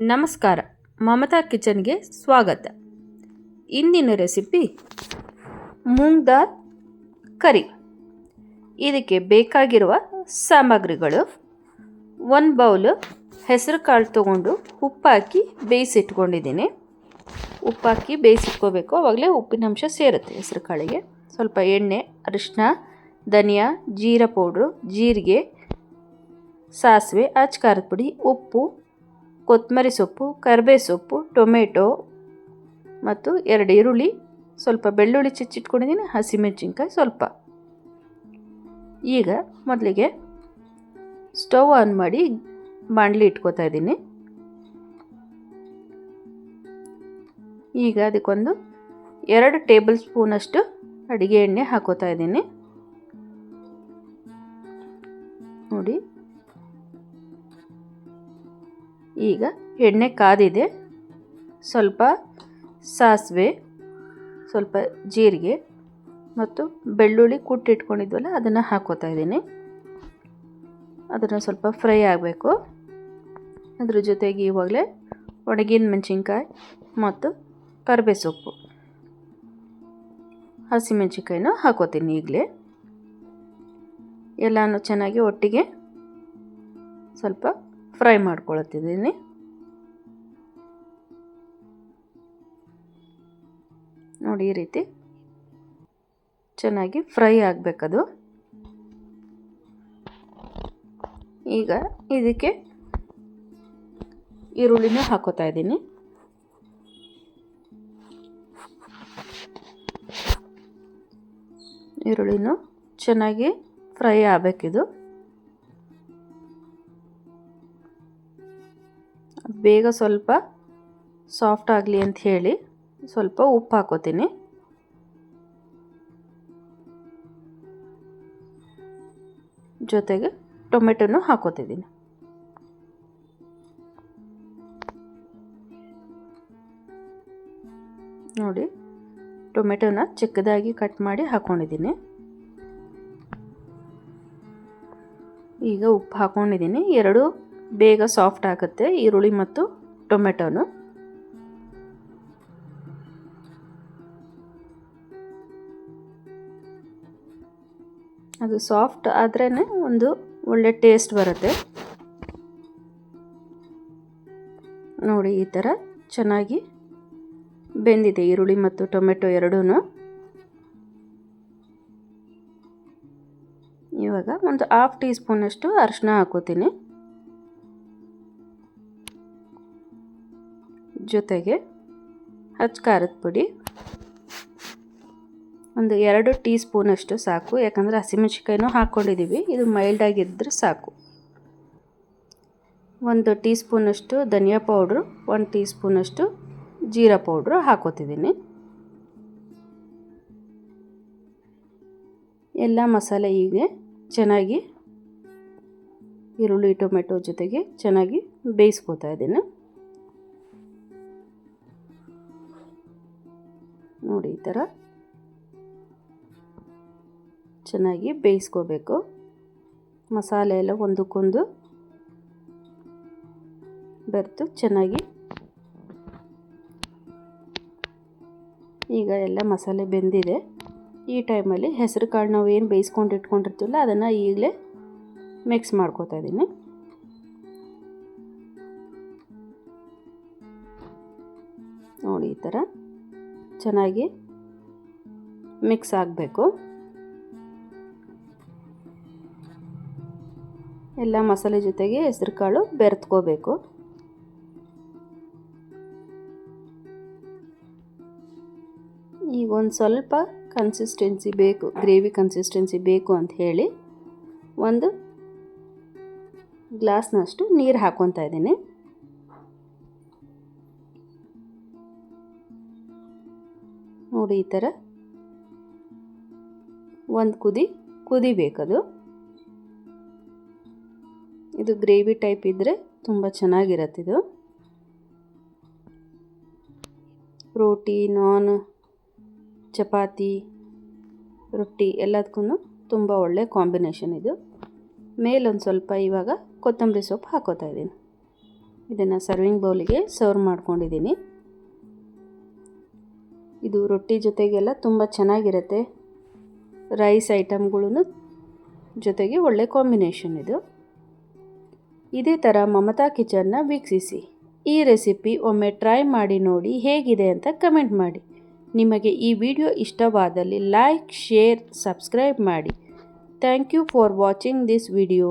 ನಮಸ್ಕಾರ, ಮಮತಾ ಕಿಚನ್ಗೆ ಸ್ವಾಗತ. ಇಂದಿನ ರೆಸಿಪಿ ಮೂಂಗ್ ದಾಲ್ ಕರಿ. ಇದಕ್ಕೆ ಬೇಕಾಗಿರುವ ಸಾಮಗ್ರಿಗಳು: 1 ಬೌಲು ಹೆಸರು ಕಾಳು ತೊಗೊಂಡು ಉಪ್ಪಾಕಿ ಬೇಯಿಸಿಟ್ಕೊಂಡಿದ್ದೀನಿ. ಉಪ್ಪಾಕಿ ಬೇಯಿಸಿಟ್ಕೋಬೇಕು, ಆವಾಗಲೇ ಉಪ್ಪಿನಂಶ ಸೇರುತ್ತೆ ಹೆಸರು ಕಾಳಿಗೆ. ಸ್ವಲ್ಪ ಎಣ್ಣೆ, ಅರಿಶಿನ, ಧನಿಯಾ, ಜೀರಾ ಪೌಡ್ರು, ಜೀರಿಗೆ, ಸಾಸಿವೆ, ಖಾರದ ಪುಡಿ, ಉಪ್ಪು, ಕೊತ್ತಂಬರಿ ಸೊಪ್ಪು, ಕರಿಬೇವು ಸೊಪ್ಪು, ಟೊಮೆಟೊ ಮತ್ತು 2 ಈರುಳ್ಳಿ, ಸ್ವಲ್ಪ ಬೆಳ್ಳುಳ್ಳಿ ಹೆಚ್ಚಿಟ್ಕೊಂಡಿದ್ದೀನಿ, ಹಸಿಮೆಣಸಿನ್ಕಾಯಿ ಸ್ವಲ್ಪ. ಈಗ ಮೊದಲಿಗೆ ಸ್ಟವ್ ಆನ್ ಮಾಡಿ ಬಾಣಲಿ ಇಟ್ಕೋತಾ ಇದ್ದೀನಿ. ಈಗ ಅದಕ್ಕೊಂದು 2 ಟೇಬಲ್ ಸ್ಪೂನಷ್ಟು ಅಡುಗೆ ಎಣ್ಣೆ ಹಾಕೋತಾ ಇದ್ದೀನಿ. ನೋಡಿ, ಈಗ ಎಣ್ಣೆ ಕಾದಿದೆ. ಸ್ವಲ್ಪ ಸಾಸಿವೆ, ಸ್ವಲ್ಪ ಜೀರಿಗೆ ಮತ್ತು ಬೆಳ್ಳುಳ್ಳಿ ಕುಟ್ಟಿಟ್ಕೊಂಡಿದ್ವಲ್ಲ ಅದನ್ನು ಹಾಕೋತಾ ಇದ್ದೀನಿ. ಅದನ್ನು ಸ್ವಲ್ಪ ಫ್ರೈ ಆಗಬೇಕು. ಅದ್ರ ಜೊತೆಗೆ ಇವಾಗಲೇ ಒಣಗಿನ ಮೆಣಸಿನ್ಕಾಯಿ ಮತ್ತು ಕರಿಬೇವು ಸೊಪ್ಪು, ಹಸಿಮೆಣಸಿನ್ಕಾಯಿನೂ ಹಾಕೋತೀನಿ. ಈಗಲೇ ಎಲ್ಲನೂ ಚೆನ್ನಾಗಿ ಒಟ್ಟಿಗೆ ಸ್ವಲ್ಪ ಫ್ರೈ ಮಾಡ್ಕೊಳ್ತಿದ್ದೀನಿ. ನೋಡಿ, ಈ ರೀತಿ ಚೆನ್ನಾಗಿ ಫ್ರೈ ಆಗಬೇಕದು. ಈಗ ಇದಕ್ಕೆ ಈರುಳ್ಳಿನ ಹಾಕೋತಾ ಇದ್ದೀನಿ. ಈರುಳ್ಳಿನೂ ಚೆನ್ನಾಗಿ ಫ್ರೈ ಆಗಬೇಕಿದು. ಬೇಗ ಸ್ವಲ್ಪ ಸಾಫ್ಟ್ ಆಗಲಿ ಅಂತ ಹೇಳಿ ಸ್ವಲ್ಪ ಉಪ್ಪು ಹಾಕೋತೀನಿ. ಜೊತೆಗೆ ಟೊಮೆಟೊನೂ ಹಾಕೋತಿದ್ದೀನಿ. ನೋಡಿ, ಟೊಮೆಟೊನ ಚಿಕ್ಕದಾಗಿ ಕಟ್ ಮಾಡಿ ಹಾಕ್ಕೊಂಡಿದ್ದೀನಿ. ಈಗ ಉಪ್ಪು ಹಾಕ್ಕೊಂಡಿದ್ದೀನಿ. 2 ಬೇಗ ಸಾಫ್ಟ್ ಆಗುತ್ತೆ, ಈರುಳ್ಳಿ ಮತ್ತು ಟೊಮೆಟೊನು. ಅದು ಸಾಫ್ಟ್ ಆದ್ರೇ ಒಂದು ಒಳ್ಳೆ ಟೇಸ್ಟ್ ಬರುತ್ತೆ. ನೋಡಿ, ಈ ಥರ ಚೆನ್ನಾಗಿ ಬೆಂದಿದೆ ಈರುಳ್ಳಿ ಮತ್ತು ಟೊಮೆಟೊ ಎರಡೂ. ಇವಾಗ ಒಂದು 1/2 ಟೀ ಸ್ಪೂನಷ್ಟು ಅರಿಶಿನ ಹಾಕೋತೀನಿ. ಜೊತೆಗೆ ಖಾರದ ಪುಡಿ ಒಂದು 2 ಟೀ ಸ್ಪೂನಷ್ಟು ಸಾಕು, ಯಾಕಂದರೆ ಹಸಿಮೆಣಸಿನ್ಕಾಯಿನೂ ಹಾಕ್ಕೊಂಡಿದ್ದೀವಿ. ಇದು ಮೈಲ್ಡಾಗಿದ್ದರೆ ಸಾಕು. 1 ಟೀ ಸ್ಪೂನಷ್ಟು ಧನಿಯಾ ಪೌಡ್ರು, 1 ಟೀ ಸ್ಪೂನಷ್ಟು ಜೀರಾ ಪೌಡ್ರು ಹಾಕೋತಿದ್ದೀನಿ. ಎಲ್ಲ ಮಸಾಲೆ ಹೀಗೆ ಚೆನ್ನಾಗಿ ಈರುಳ್ಳಿ ಟೊಮೆಟೊ ಜೊತೆಗೆ ಚೆನ್ನಾಗಿ ಬೇಯಿಸ್ಕೊತಾ ಇದ್ದೀನಿ. ನೋಡಿ, ಈ ಥರ ಚೆನ್ನಾಗಿ ಬೇಯಿಸ್ಕೋಬೇಕು. ಮಸಾಲೆ ಎಲ್ಲ ಒಂದಕ್ಕೊಂದು ಬೆರೆತು ಚೆನ್ನಾಗಿ. ಈಗ ಎಲ್ಲ ಮಸಾಲೆ ಬೆಂದಿದೆ. ಈ ಟೈಮಲ್ಲಿ ಹೆಸರು ಕಾಳು ನಾವು ಏನು ಬೇಯಿಸ್ಕೊಂಡು ಇಟ್ಕೊಂಡಿರ್ತೀವಲ್ಲ ಅದನ್ನು ಈಗಲೇ ಮಿಕ್ಸ್ ಮಾಡ್ಕೋತಾ ಇದ್ದೀನಿ. ನೋಡಿ, ಈ ಥರ ಚೆನ್ನಾಗಿ ಮಿಕ್ಸ್ ಆಗಬೇಕು. ಎಲ್ಲ ಮಸಾಲೆ ಜೊತೆಗೆ ಹೆಸರು ಕಾಳು ಬೆರೆತ್ಕೋಬೇಕು. ಈಗ ಒಂದು ಸ್ವಲ್ಪ ಕನ್ಸಿಸ್ಟೆನ್ಸಿ ಬೇಕು, ಗ್ರೇವಿ ಕನ್ಸಿಸ್ಟೆನ್ಸಿ ಬೇಕು ಅಂತ ಹೇಳಿ 1 ಗ್ಲಾಸ್ನಷ್ಟು ನೀರು ಹಾಕ್ಕೊತಾ ಇದ್ದೀನಿ. ನೋಡಿ, ಈ ಥರ ಒಂದು ಕುದಿಬೇಕದು. ಇದು ಗ್ರೇವಿ ಟೈಪ್ ಇದ್ದರೆ ತುಂಬ ಚೆನ್ನಾಗಿರತ್ತಿದು. ರೋಟಿ, ನಾನ್, ಚಪಾತಿ, ರೊಟ್ಟಿ ಎಲ್ಲದಕ್ಕೂ ತುಂಬ ಒಳ್ಳೆ ಕಾಂಬಿನೇಷನ್ ಇದು. ಮೇಲೊಂದು ಸ್ವಲ್ಪ ಇವಾಗ ಕೊತ್ತಂಬರಿ ಸೊಪ್ಪು ಹಾಕೋತಾ ಇದ್ದೀನಿ. ಇದನ್ನು ಸರ್ವಿಂಗ್ ಬೌಲಿಗೆ ಸರ್ವ್ ಮಾಡ್ಕೊಂಡಿದ್ದೀನಿ. ಇದು ರೊಟ್ಟಿ ಜೊತೆಗೆಲ್ಲ ತುಂಬ ಚೆನ್ನಾಗಿರುತ್ತೆ. ರೈಸ್ ಐಟಮ್ಗಳೂ ಜೊತೆಗೆ ಒಳ್ಳೆ ಕಾಂಬಿನೇಷನ್ ಇದು. ಇದೇ ಥರ ಮಮತಾ ಕಿಚನ್ನ ವೀಕ್ಷಿಸಿ. ಈ ರೆಸಿಪಿ ಒಮ್ಮೆ ಟ್ರೈ ಮಾಡಿ ನೋಡಿ ಹೇಗಿದೆ ಅಂತ ಕಮೆಂಟ್ ಮಾಡಿ. ನಿಮಗೆ ಈ ವಿಡಿಯೋ ಇಷ್ಟವಾದಲ್ಲಿ ಲೈಕ್, ಶೇರ್, ಸಬ್ಸ್ಕ್ರೈಬ್ ಮಾಡಿ. Thank you for watching this video.